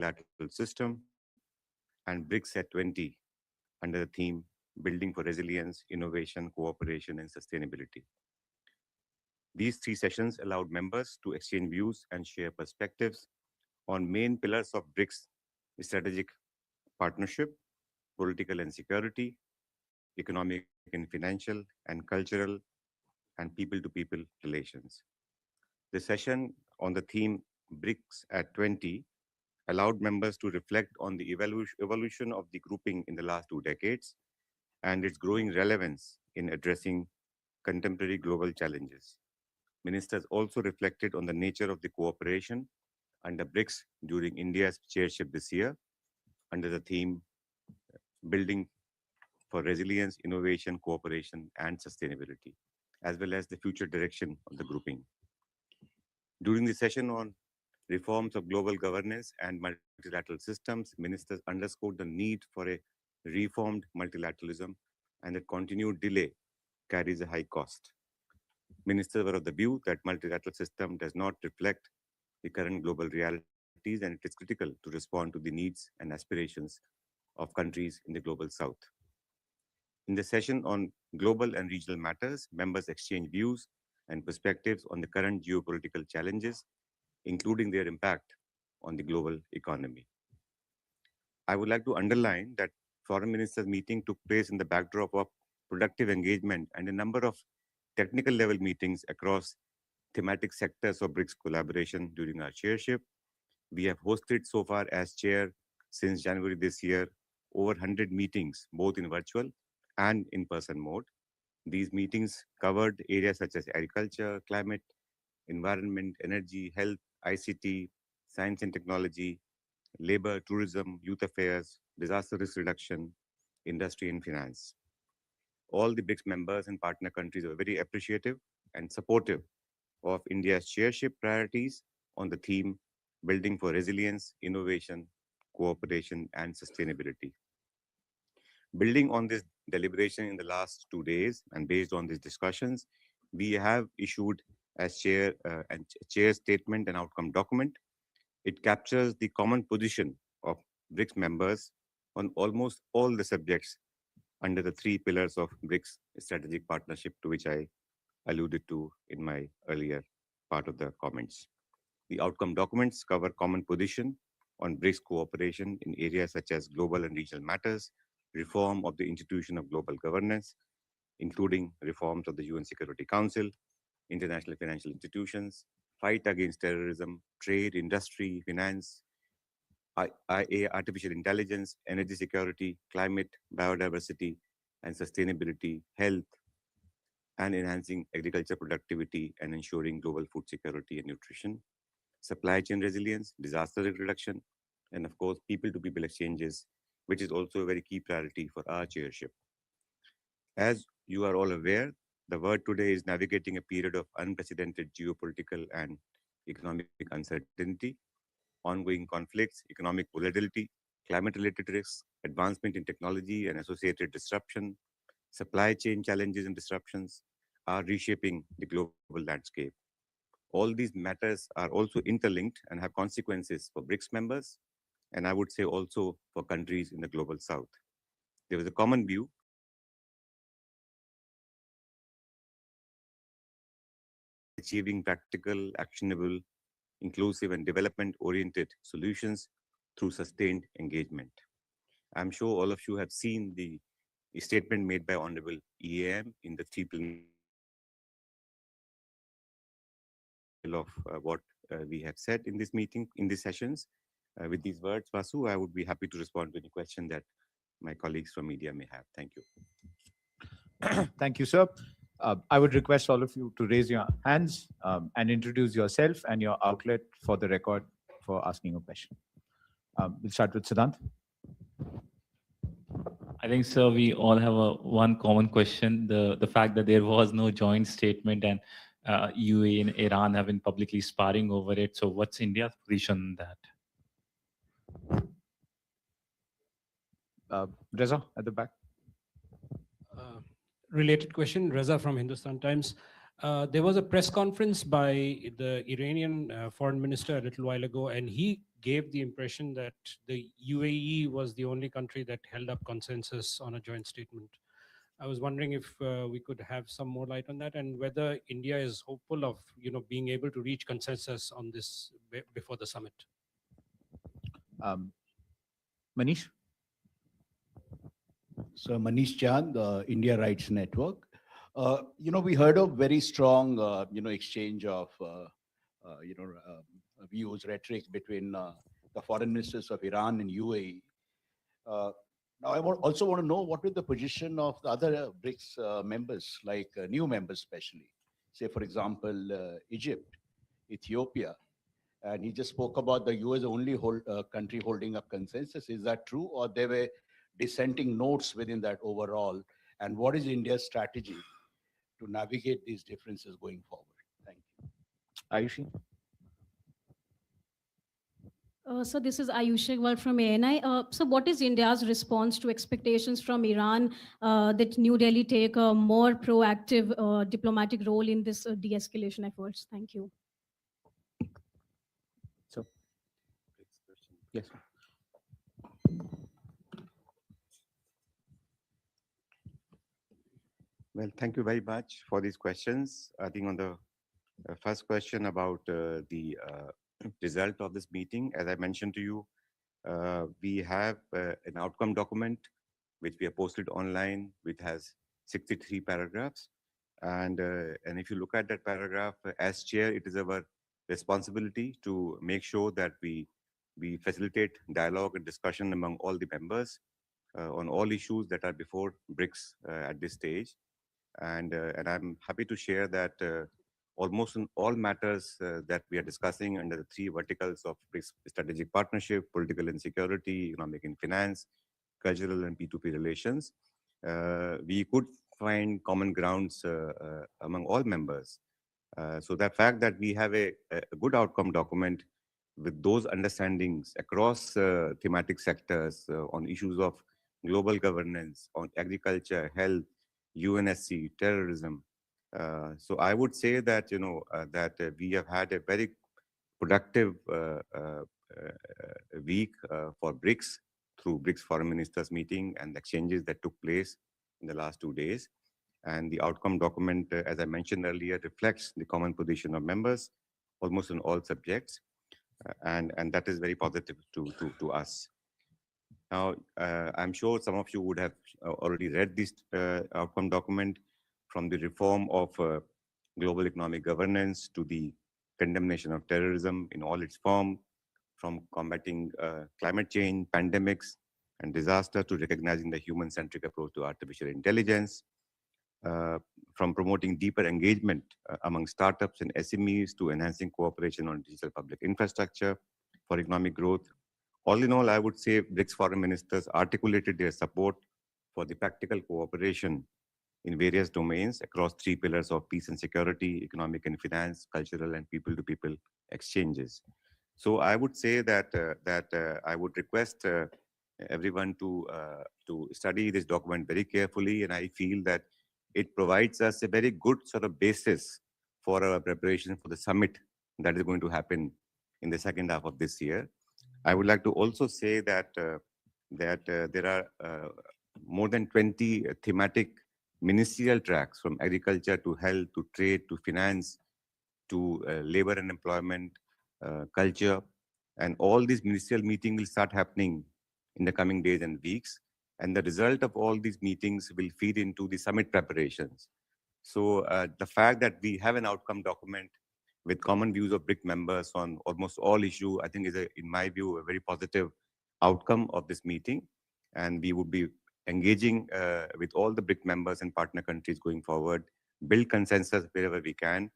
multilateral system, and BRICS at 20 under the theme Building for Resilience, Innovation, Cooperation, and Sustainability. These three sessions allowed members to exchange views and share perspectives on main pillars of BRICS strategic partnership, political and security, economic and financial, and cultural and people-to-people relations. The session on the theme BRICS at 20 allowed members to reflect on the evolution of the grouping in the last 2 decades and its growing relevance in addressing contemporary global challenges. Ministers also reflected on the nature of the cooperation under BRICS during India's chairship this year under the theme Building for Resilience, Innovation, Cooperation, and Sustainability, as well as the future direction of the grouping. During the session on reforms of global governance and multilateral systems, ministers underscored the need for a reformed multilateralism and that continued delay carries a high cost. Ministers were of the view that multilateral system does not reflect the current global realities and it is critical to respond to the needs and aspirations of countries in the global south. In the session on global and regional matters, members exchanged views and perspectives on the current geopolitical challenges, including their impact on the global economy. I would like to underline that foreign ministers meeting took place in the backdrop of productive engagement and a number of technical level meetings across thematic sectors of BRICS collaboration during our chairship. We have hosted so far as chair since January this year over 100 meetings, both in virtual and in-person mode. These meetings covered areas such as agriculture, climate, environment, energy, health, ICT, science and technology, labor, tourism, youth affairs, disaster risk reduction, industry and finance. All the BRICS members and partner countries were very appreciative and supportive of India's chairship priorities on the theme Building for Resilience, Innovation, Cooperation, and Sustainability. Building on this deliberation in the last 2 days and based on these discussions, we have issued as chair and chair statement and outcome document. It captures the common position of BRICS members on almost all the subjects under the 3 pillars of BRICS strategic partnership, to which I alluded to in my earlier part of the comments. The outcome documents cover common position on BRICS cooperation in areas such as global and regional matters, reform of the institution of global governance, including reforms of the UN Security Council, international financial institutions, fight against terrorism, trade, industry, finance, artificial intelligence, energy security, climate, biodiversity, and sustainability, health, and enhancing agriculture productivity and ensuring global food security and nutrition, supply chain resilience, disaster risk reduction, and of course, people-to-people exchanges, which is also a very key priority for our chairship. As you are all aware, the word today is navigating a period of unprecedented geopolitical and economic uncertainty, ongoing conflicts, economic volatility, climate-related risks, advancement in technology and associated disruption, supply chain challenges and disruptions are reshaping the global landscape. All these matters are also interlinked and have consequences for BRICS members, and I would say also for countries in the global south. There is a common view achieving practical, actionable, inclusive, and development-oriented solutions through sustained engagement. I'm sure all of you have seen the statement made by Honorable EAM in the 3 of what we have said in this meeting, in these sessions. With these words, Vasu, I would be happy to respond to any question that my colleagues from media may have. Thank you. Thank you, sir. I would request all of you to raise your hands and introduce yourself and your outlet for the record for asking a question. We'll start with Siddhant. I think, sir, we all have one common question, the fact that there was no joint statement and UAE and Iran have been publicly sparring over it. So what's India's position on that? Reza at the back. Related question, Reza from Hindustan Times. There was a press conference by the Iranian foreign minister a little while ago, and he gave the impression that the UAE was the only country that held up consensus on a joint statement. I was wondering if we could have some more light on that, and whether India is hopeful of being able to reach consensus on this before the summit. Manish? So Manish Chand, India Rights Network. We heard of very strong, exchange of, views, rhetoric between the foreign ministers of Iran and UAE. Now, I also want to know what is the position of the other BRICS members, like new members especially. Say, for example, Egypt, Ethiopia. And he just spoke about the US only country holding up consensus. Is that true? Or there were dissenting notes within that overall? And what is India's strategy to navigate these differences going forward? Thank you. Ayushi? So this is Ayushi Iqbal from ANI. So what is India's response to expectations from Iran that New Delhi take a more proactive diplomatic role in this de-escalation efforts? Thank you. So, yes. Well, thank you very much for these questions. I think on the first question about the result of this meeting, as I mentioned to you, we have an outcome document which we have posted online, which has 63 paragraphs. And if you look at that paragraph, as chair, it is our responsibility to make sure that we facilitate dialogue and discussion among all the members on all issues that are before BRICS at this stage. And I'm happy to share that almost in all matters that we are discussing under the three verticals of BRICS strategic partnership, political and security, economic and finance, cultural and P2P relations, we could find common grounds among all members. So the fact that we have a good outcome document with those understandings across thematic sectors on issues of global governance, on agriculture, health, UNSC, terrorism. So I would say that that we have had a very productive week for BRICS through BRICS Foreign Ministers meeting and the exchanges that took place in the last 2 days. And the outcome document, as I mentioned earlier, reflects the common position of members almost in all subjects, and that is very positive to us. Now, I'm sure some of you would have already read this outcome document, from the reform of global economic governance to the condemnation of terrorism in all its form, from combating climate change, pandemics, and disaster to recognizing the human-centric approach to artificial intelligence, from promoting deeper engagement among startups and SMEs to enhancing cooperation on digital public infrastructure for economic growth. All in all, I would say BRICS foreign ministers articulated their support for the practical cooperation in various domains across three pillars of peace and security, economic and finance, cultural and people-to-people exchanges. So I would say that I would request everyone to study this document very carefully, and I feel that it provides us a very good sort of basis for our preparation for the summit that is going to happen in the second half of this year. I would like to also say that there are more than 20 thematic ministerial tracks, from agriculture to health to trade to finance to labor and employment, culture, and all these ministerial meetings will start happening in the coming days and weeks. And the result of all these meetings will feed into the summit preparations. So the fact that we have an outcome document with common views of BRIC members on almost all issues, I think is, in my view, a very positive outcome of this meeting. And we would be engaging with all the BRIC members and partner countries going forward, build consensus wherever we can.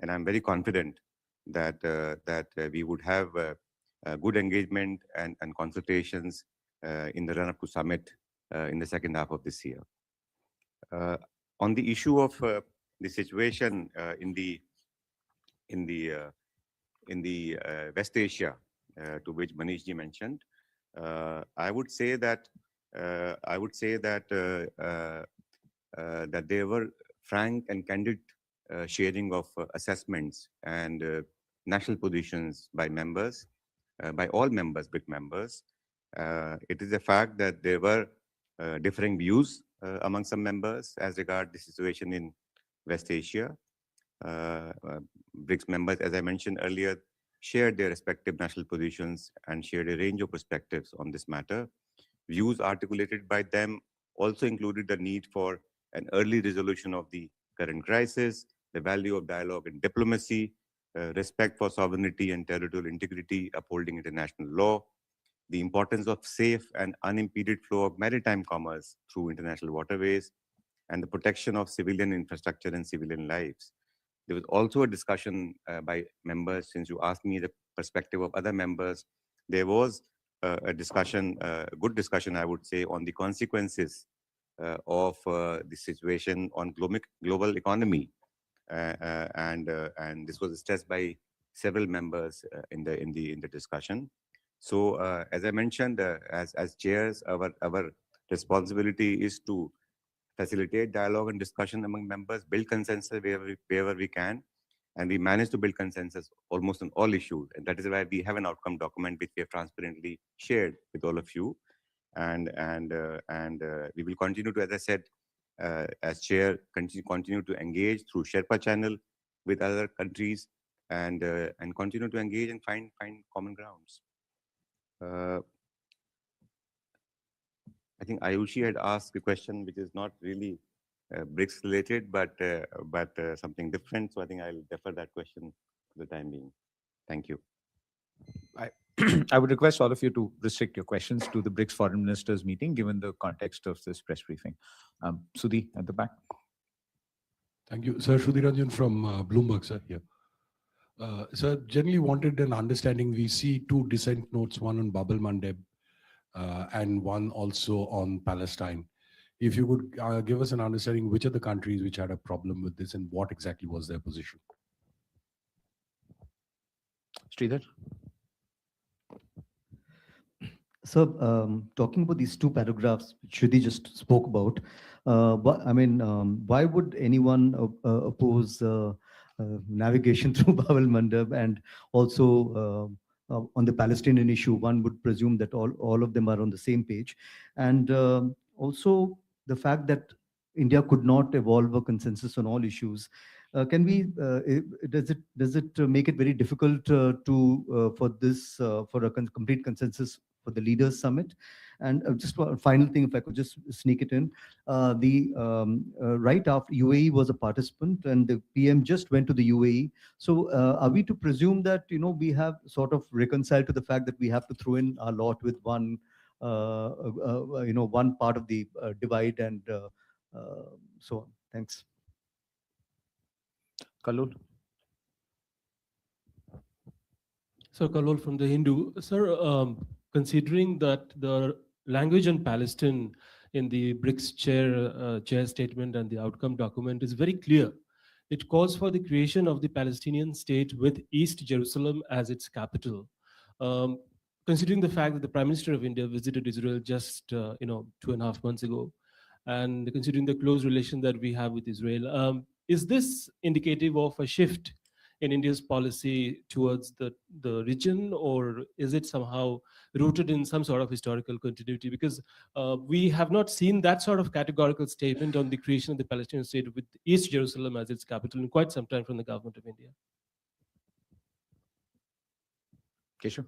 And I'm very confident that we would have good engagement and consultations in the run-up to summit in the second half of this year. On the issue of the situation in the West Asia, to which Manishji mentioned, I would say that that there were frank and candid sharing of assessments and national positions by members, by all members, BRIC members. It is a fact that there were differing views among some members as regard the situation in West Asia. BRICS members, as I mentioned earlier, shared their respective national positions and shared a range of perspectives on this matter. Views articulated by them also included the need for an early resolution of the current crisis, the value of dialogue and diplomacy, respect for sovereignty and territorial integrity, upholding international law, the importance of safe and unimpeded flow of maritime commerce through international waterways, and the protection of civilian infrastructure and civilian lives. There was also a discussion by members, since you asked me the perspective of other members, there was a discussion, a good discussion, I would say, on the consequences of the situation on global economy. And this was stressed by several members in the discussion. So as I mentioned, as chairs, our responsibility is to facilitate dialogue and discussion among members, build consensus wherever we can, and we managed to build consensus almost on all issues. And that is why we have an outcome document which we have transparently shared with all of you. And we will continue to, as I said, as chair, continue to engage through Sherpa channel with other countries, and continue to engage and find common grounds. I think Ayushi had asked a question which is not really BRICS related, but something different. So I think I'll defer that question for the time being. Thank you. I would request all of you to restrict your questions to the BRICS foreign ministers meeting, given the context of this press briefing. Sudhi at the back. Thank you. Sir, Sudhi Ranjan from Bloomberg, sir, here. Sir, generally wanted an understanding. We see two dissent notes, one on Bab el-Mandeb and one also on Palestine. If you could give us an understanding which are the countries which had a problem with this and what exactly was their position. Sridhar? So, talking about these two paragraphs Shruti just spoke about, why would anyone oppose navigation through Bab el-Mandeb, and also on the Palestinian issue? One would presume that all of them are on the same page, and also the fact that India could not evolve a consensus on all issues. Can we? Does it make it very difficult for a complete consensus for the leaders summit? And just one final thing, if I could just sneak it in, right after UAE was a participant and the PM just went to the UAE. So are we to presume that we have sort of reconciled to the fact that we have to throw in our lot with one one part of the divide and so on? Thanks. Kallol? Sir, Kallol from the Hindu. Sir, considering that the language on Palestine in the BRICS chair statement and the outcome document is very clear. It calls for the creation of the Palestinian state with East Jerusalem as its capital. Considering the fact that the Prime Minister of India visited Israel just 2.5 months ago, and considering the close relation that we have with Israel, is this indicative of a shift in India's policy towards the region, or is it somehow rooted in some sort of historical continuity? Because we have not seen that sort of categorical statement on the creation of the Palestinian state with East Jerusalem as its capital in quite some time from the government of India. Keshav?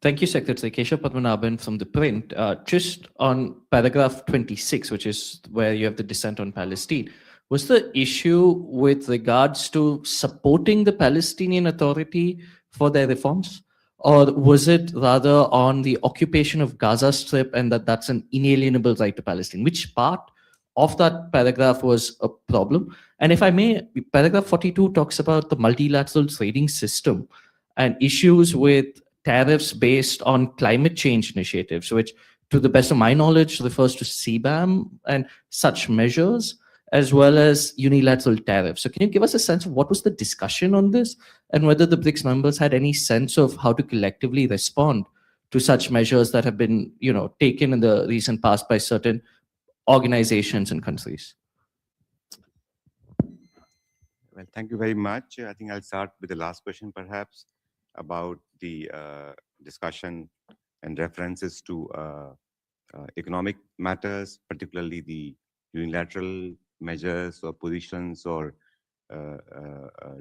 Thank you, Secretary. Keshav Padmanabhan from the Print. Just on paragraph 26, which is where you have the dissent on Palestine, was the issue with regards to supporting the Palestinian Authority for their reforms? Or was it rather on the occupation of Gaza Strip and that's an inalienable right to Palestine? Which part of that paragraph was a problem? And if I may, paragraph 42 talks about the multilateral trading system and issues with tariffs based on climate change initiatives, which to the best of my knowledge refers to CBAM and such measures, as well as unilateral tariffs. So can you give us a sense of what was the discussion on this and whether the BRICS members had any sense of how to collectively respond to such measures that have been taken in the recent past by certain organizations and countries? Well, thank you very much. I think I'll start with the last question, perhaps, about the discussion and references to economic matters, particularly the unilateral measures or positions or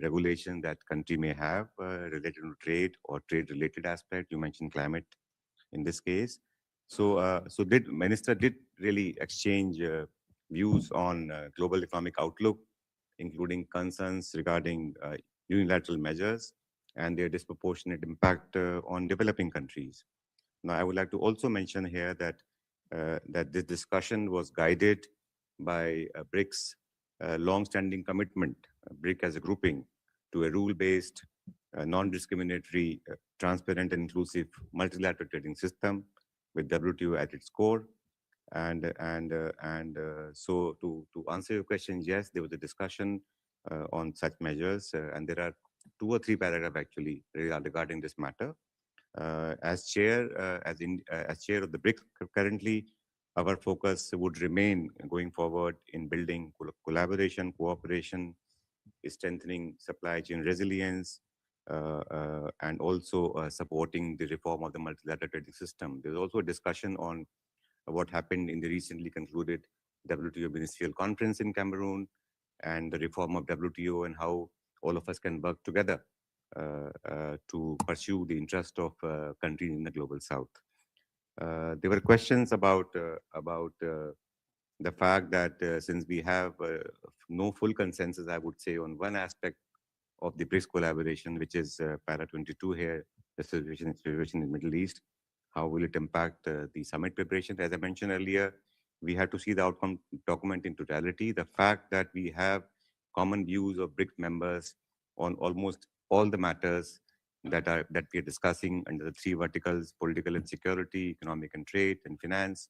regulation that country may have related to trade or trade-related aspect. You mentioned climate in this case. So did minister did really exchange views on global economic outlook, including concerns regarding unilateral measures and their disproportionate impact on developing countries. Now, I would like to also mention here that that this discussion was guided by BRICS' long-standing commitment, BRIC as a grouping, to a rule-based, non-discriminatory, transparent and inclusive multilateral trading system with WTO at its core. So to answer your question, yes, there was a discussion on such measures, and there are 2 or 3 paragraphs actually regarding this matter. As chair of the BRICS currently, our focus would remain going forward in building collaboration, cooperation, strengthening supply chain resilience, and also supporting the reform of the multilateral trading system. There's also a discussion on what happened in the recently concluded WTO Ministerial Conference in Cameroon and the reform of WTO and how all of us can work together to pursue the interest of countries in the global south. There were questions about the fact that since we have no full consensus, I would say, on one aspect of the BRICS collaboration, which is para 22 here, the situation in the Middle East, how will it impact the summit preparation? As I mentioned earlier, we have to see the outcome document in totality. The fact that we have common views of BRICS members on almost all the matters that we are discussing under the 3 verticals: political and security, economic and trade, and finance,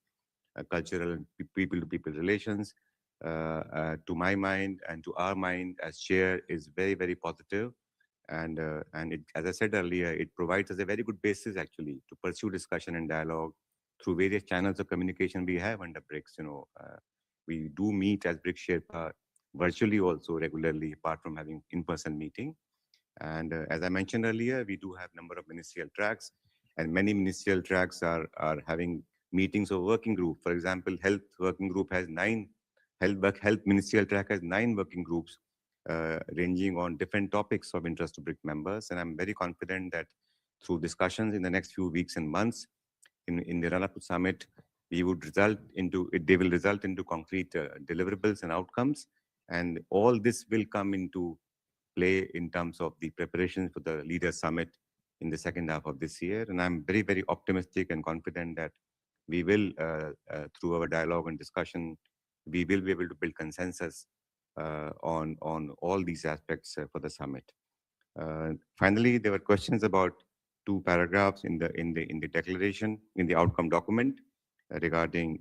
cultural and people-to-people relations, to my mind and to our mind as chair, is very, very positive. And it, as I said earlier, it provides us a very good basis actually to pursue discussion and dialogue through various channels of communication we have under BRICS. We do meet as BRICS Sherpa virtually also regularly, apart from having in-person meeting. And as I mentioned earlier, we do have number of ministerial tracks, and many ministerial tracks are having meetings of working group. For example, health working group has 9, health ministerial track has 9 working groups ranging on different topics of interest to BRIC members. And I'm very confident that through discussions in the next few weeks and months in the run-up to summit, they will result into concrete deliverables and outcomes. And all this will come into play in terms of the preparations for the Leaders Summit in the second half of this year. And I'm very, very optimistic and confident that we will, through our dialogue and discussion, we will be able to build consensus on all these aspects for the summit. Finally, there were questions about 2 paragraphs in the declaration, in the outcome document, regarding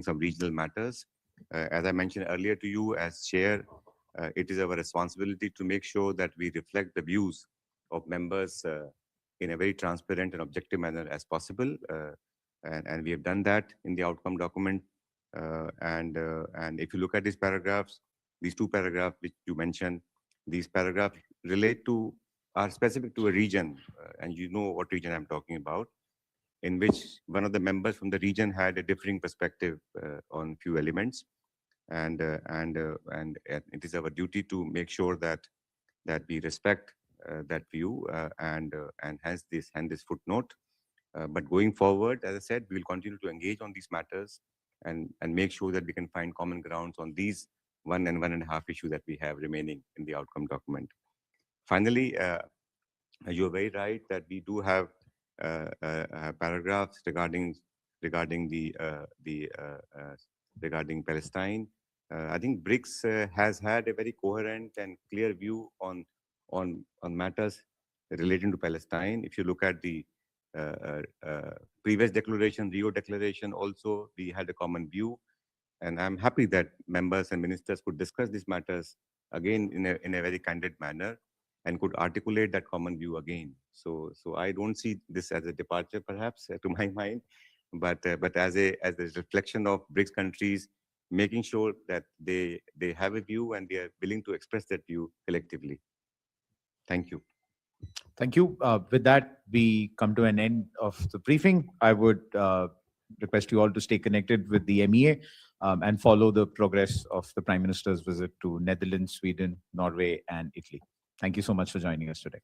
some regional matters. As I mentioned earlier to you, as chair, it is our responsibility to make sure that we reflect the views of members in a very transparent and objective manner as possible. And we have done that in the outcome document. And if you look at these paragraphs, these 2 paragraphs which you mentioned, these paragraphs are specific to a region, and you know what region I'm talking about, in which one of the members from the region had a differing perspective on few elements. And it is our duty to make sure that we respect that view and hence this footnote. But going forward, as I said, we will continue to engage on these matters and make sure that we can find common grounds on these 1 and 1.5 issues that we have remaining in the outcome document. Finally, you're very right that we do have paragraphs regarding Palestine. I think BRICS has had a very coherent and clear view on matters relating to Palestine. If you look at the previous declaration, Rio Declaration, also we had a common view, and I'm happy that members and ministers could discuss these matters again in a very candid manner and could articulate that common view again. So I don't see this as a departure, perhaps, to my mind, but as a reflection of BRICS countries making sure that they have a view and they are willing to express that view collectively. Thank you. Thank you. With that, we come to an end of the briefing. I would request you all to stay connected with the MEA and follow the progress of the Prime Minister's visit to Netherlands, Sweden, Norway, and Italy. Thank you so much for joining us today.